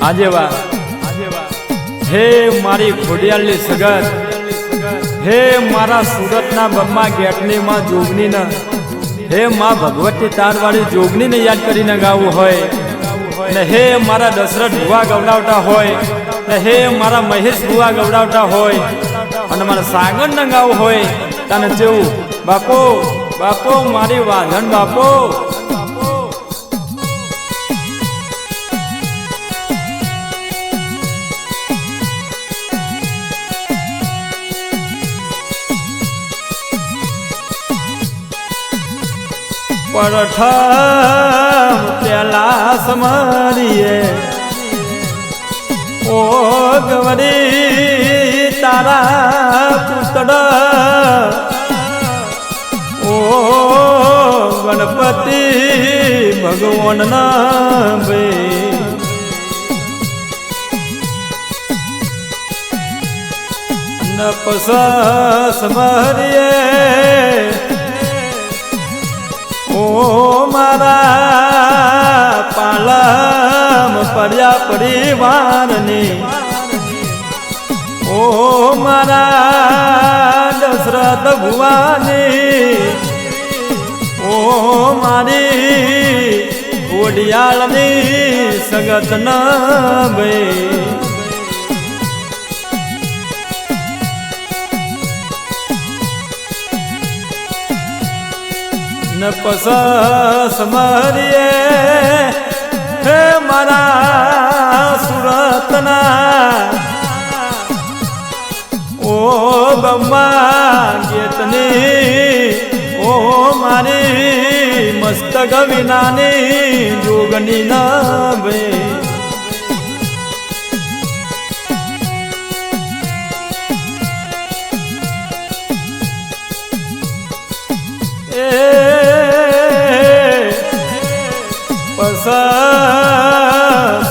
आजेवा हे मारी खोडियाली सगत हे मारा सूरतना बम्मा गेटनी मां जोगनी न हे मां भगवती तारवाड़ी जोगनी ने याद करीने गावुं होय ने हे मारा दशरथ बुआ गवडावता होय ने हे मारा महेश बुआ गवडावता होय अने मारा सागर न गावुं होय तने जेवुं बापो बापो मारी वाधन बापो प्रथम प्याला समरिए ओ गवरी तारा पुत्र ओ गणपति भगवान बे नपस समरिए ओ मारा पालम पर्या परिवार ने ओ मारा दशरथ भुवानी ओ मारी ओडियाळनी सगत न बे नपस समरिए हे मारा सूरतना ओ बम्मा गेतनी ओ मारी मस्तक विनानी जोगनी न बे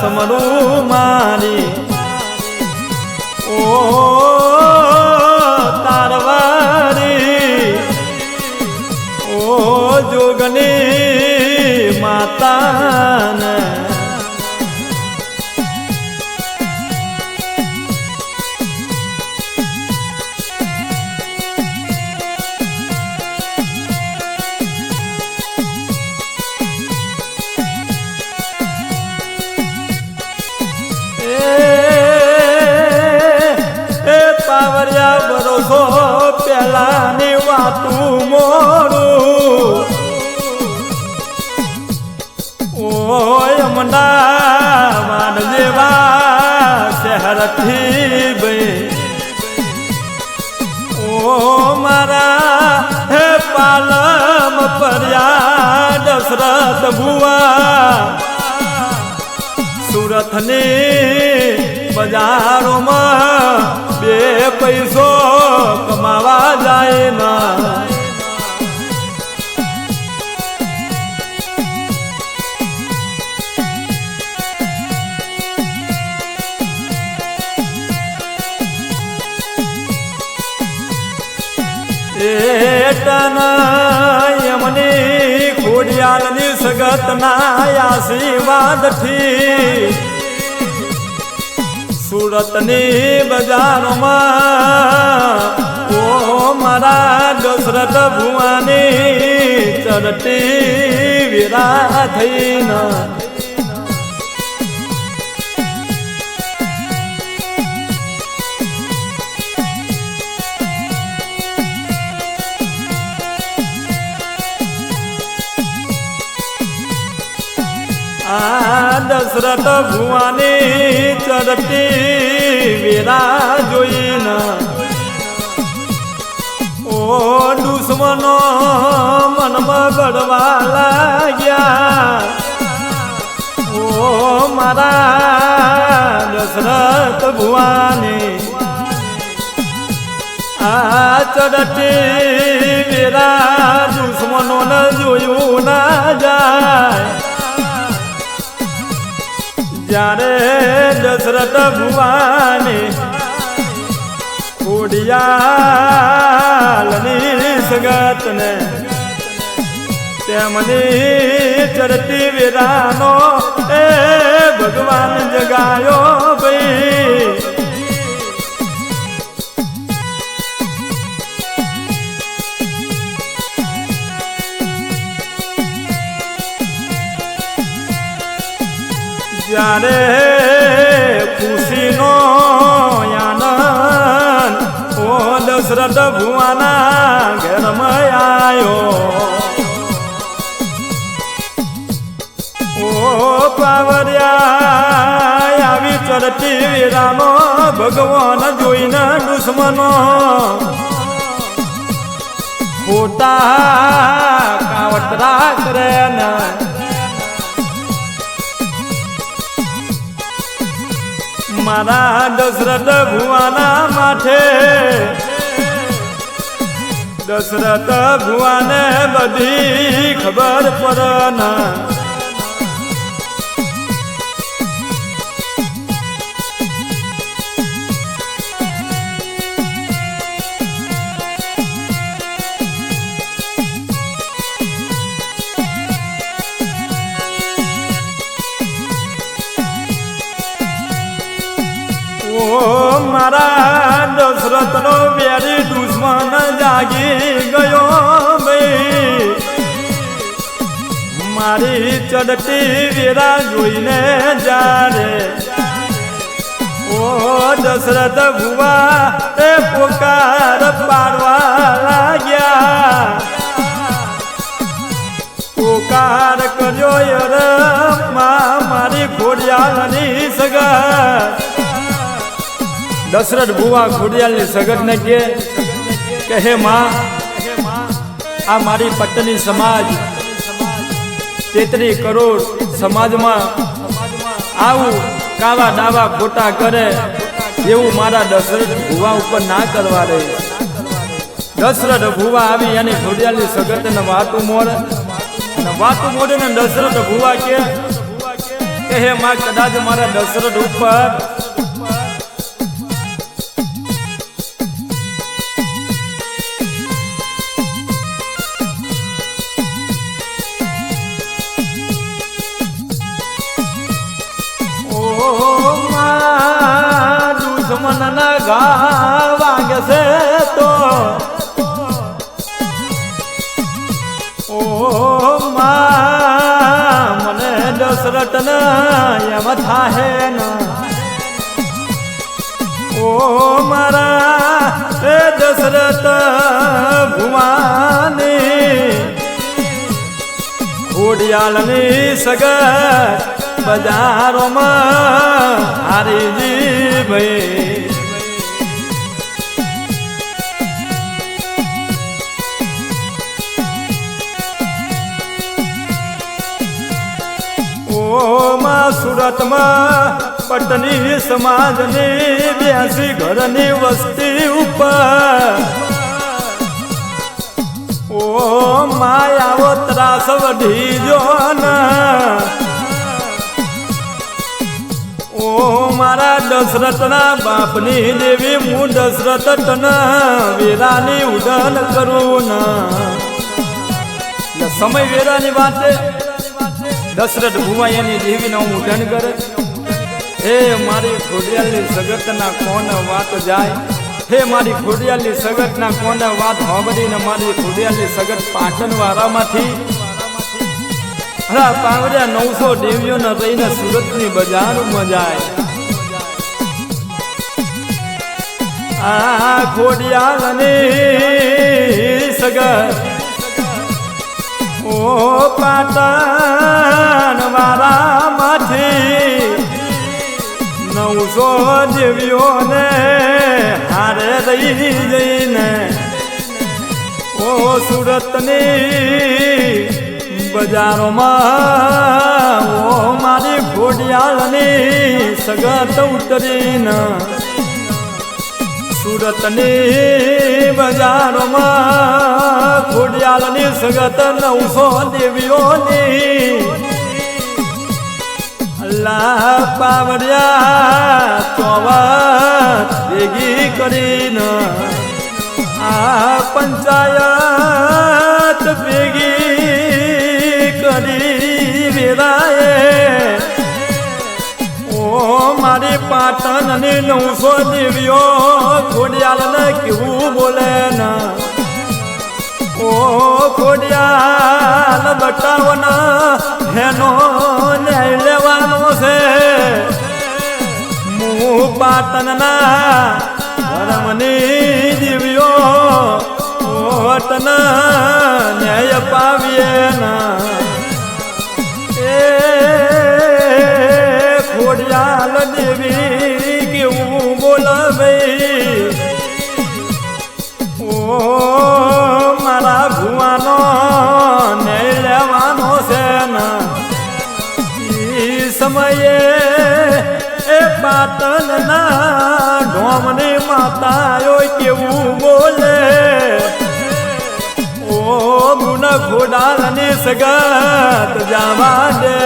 समरू मारी ओ तारवारी ओ जोगनी माता ने पावरिया बरोसो प्याला ने वातू मोरू ओ यमुना मान जेवा शहर थी बे ओ मारा हे पालम पर्या दशरथ बुआ सूरत ने बजारों में बे पैसो कमावा जाए ना एटना यमनी खोडियालनी सगत ना आशीर्वाद थी सूरतनी बजारों में ओ मारा दशरथ भुवानी चढ़ती वीरा थई न दशरथ भुवानी चढ़ती वीरा जोई न ओ दुश्मनो मन में बड़वा लाग्या ओ मारा दशरथ भुवानी आ चढ़ती वीरा दुश्मनो न जोयू ना जाए जारे दशरथ भुवानी खोडियालनी सगत ने तेमनी चरती वीरानो ए ભગવાન જગાયો ભાઈ જ્યારે ખુશીનો આનંદ ઓ દશરથ ભુવાના ઘરમાં આવ્યો ઓ પાવર્યા આવી ચડતી વીરાનો ભગવાન જોઈને દુશ્મનો ખોટા કાવતરા કરે ને મારા દશરથ ભુવાના માથે દશરથ ભુવાને બધી ખબર પડે ઓ મારા દશરથ નો વેરી દુશ્મન જાગી ગયો ભાઈ મારી ચડતી વીરા જોઈને જારે ઓ દશરથ ભુવા એ પોકાર પાડવા લાગ્યા પોકાર કર્યો યર મારી ઘોડિયાળની સગા દશરથ ભુવા ખોડિયાલની સગત ને કે હે માં આ મારી પત્ની સમાજ 33 કરોડ સમાજમાં આવું કાવા દાવા ખોટા કરે એવું મારા દશરથ ભુવા ઉપર ના કરવા દે દશરથ ભુવા આવી અને ખોડિયાલની સગત ને વાતું મોડે ને દશરથ ભુવા કે હે માં કદાચ મારા દશરથ ઉપર દુશ્મનના ઘા વાગે છે તો ઓ મને દશરથ ને એમ થાહે ને ઓ મારા એ દશરથ ભુવાની ખોડિયાલની સગત બજારોમાં હારીજી ભાઈ ઓ માં સુરતમાં પટની સમાજની 82 ઘરની વસ્તી ઉપર ઓ માયાવો ત્રાસ વધી જો ના ઓ મારા દશરથના બાપની દેવી હું દશરથ વીરાની ઉડન કરું ને સમય વેરાની વાત છે દશરથ ભુવા એની દેવીને હું ઉડન કરે હે મારી ખોડિયાલની સગતના કોને વાત જાય હે મારી ખોડિયાલની સગતના કોને વાત સાંભળીને મારી ખોડિયાલની સગત પાટણ વાળામાંથી પાંવડ્યા 900 દેવીઓને રહીને સુરતની બજારમાં જાય આ ખોડિયાલની સગત ઓ પાટણ વાળામાંથી 900 દેવીઓને હારે રહી જઈને ઓ સુરતની બજારોમાં ઓ મારી ખોડિયાલની સગત ઉતરીને સુરતની બજારોમાં ખોડિયાલની સગત 900 દેવીઓની અલ્લાહ પાવડિયા ચોવત ભેગી કરીને આ પંચાયત ભેગી કરી વેરાએ પાટણની 900 દેવીઓ ખોડિયાલને કેવું બોલે ને ઓ ખોડિયાલ બતાવના એનો ન્યાય લેવાનો છે હું પાટણના ધર્મની દેવીઓ તને ન્યાય પાવીએ ના એ ખોડિયાલ દેવી કેવું બોલાવે ઓ મારા ભુવાનો ન્યાય લેવાનો છે ના ઈ સમયે એ પાટણના ઢોમની માતાઓ કેવું બોલે ગુણ ખોડાલની સગત જવા દે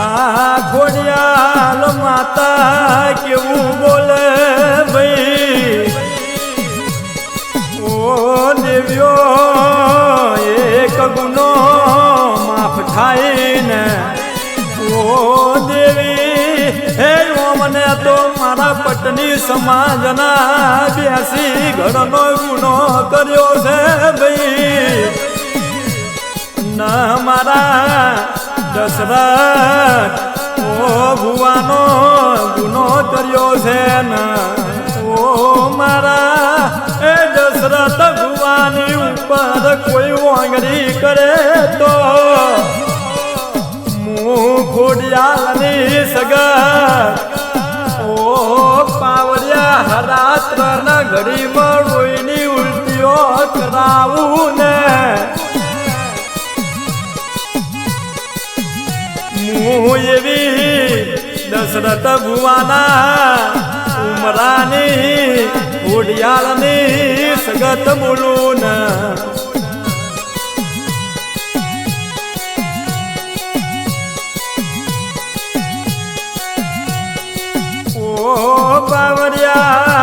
આ ખોડિયાલ માતા કેવું બોલે ભાઈ ઓ દેવ્યો એક ગુનો માફ થાય ને ઓ દેવી હે મને તો મારા પટની સમાજના બેસી ઘરનો ગુનો કર્યો છે ભાઈ ના મારા દશરથ ઓ ભુવાનો ગુનો કર્યો છે ના ઓ મારા એ દશરથ ભુવાની ઉપર કોઈ વાંગડી કરે તો ખોડિયાલની સગત ઓ પાવડિયા હરાત્રના ઘડીમાં રોઈની ઉલટીઓ કરાવું ને હું એવી દશરથ ભુવાના ઉમરાની ખોડિયાલની સગત બોલું ને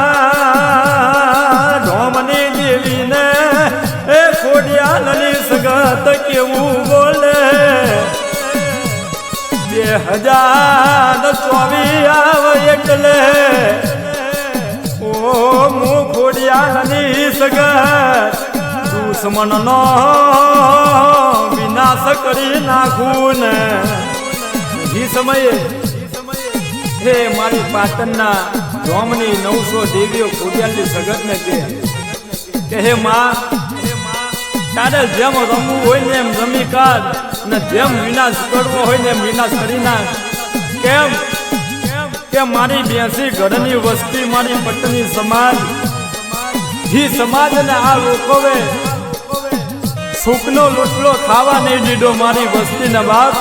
બાવરિયા ઢોમની દેવીને એ ખોડિયાલની સગત કેવું બોલે 2024 આવે એટલે ઓ હું ખોડિયાલની સગત દુશ્મનનો વિનાશ કરી નાખું ને એ સમયે હે મારી પાટણના ઢોમની 900 દેવીઓ ખોડિયાલની સગતને કે હે માં તારે જેમ રમવું હોય ને એમ રમી કાઢ ને જેમ વિનાશ કરવો હોય ને એમ વિનાશ કરી નાખ કેમ કે મારી 82 ઘરની વસ્તી મારી પટની સમાજ જી સમાજને આ લોકોએ સુખનો લોટલો ખાવા નહીં દીધો મારી વસ્તીના બાપ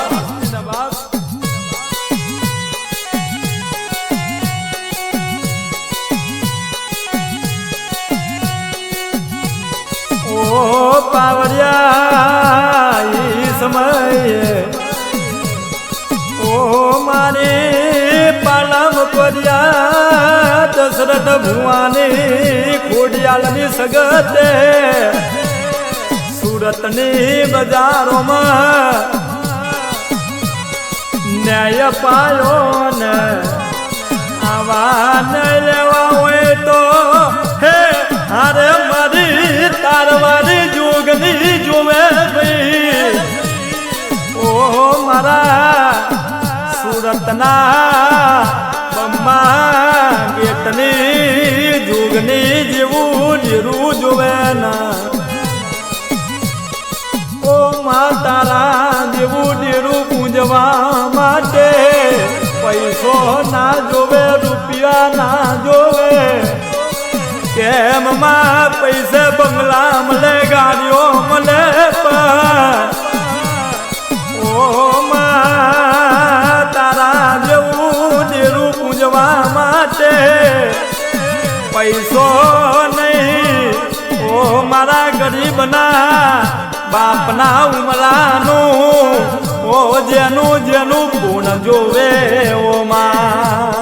ઓ પાવડિયા ઈ સમયે ઓ મારી પાલમ કર્યા દશરથ ભુવાની ખોડિયાલની સગતે સુરતની બજારોમાં ન્યાય પાયો ને આવા ન લેવા હોય તો હે હારે મારી તારવારી જોગની જોવે ભાઈ ઓ મારા સુરતના બમ્મા ગેટની જોગની જેવું નીરું જોવે ના ઓ મા તારા જેવું નીરું પૂજવા માટે પૈસો ના જોવે રૂપિયા ના જોવે કેમ માં પૈસે બંગલા મળે ગાડીઓ મળે પણ ઓ માં તારા જેવું ડેરું પૂજવા માટે પૈસો નહીં ઓ મારા ગરીબના બાપના ઉમરાનું ઓ જેનું જેનું પૂર્ણ જોવે ઓ માં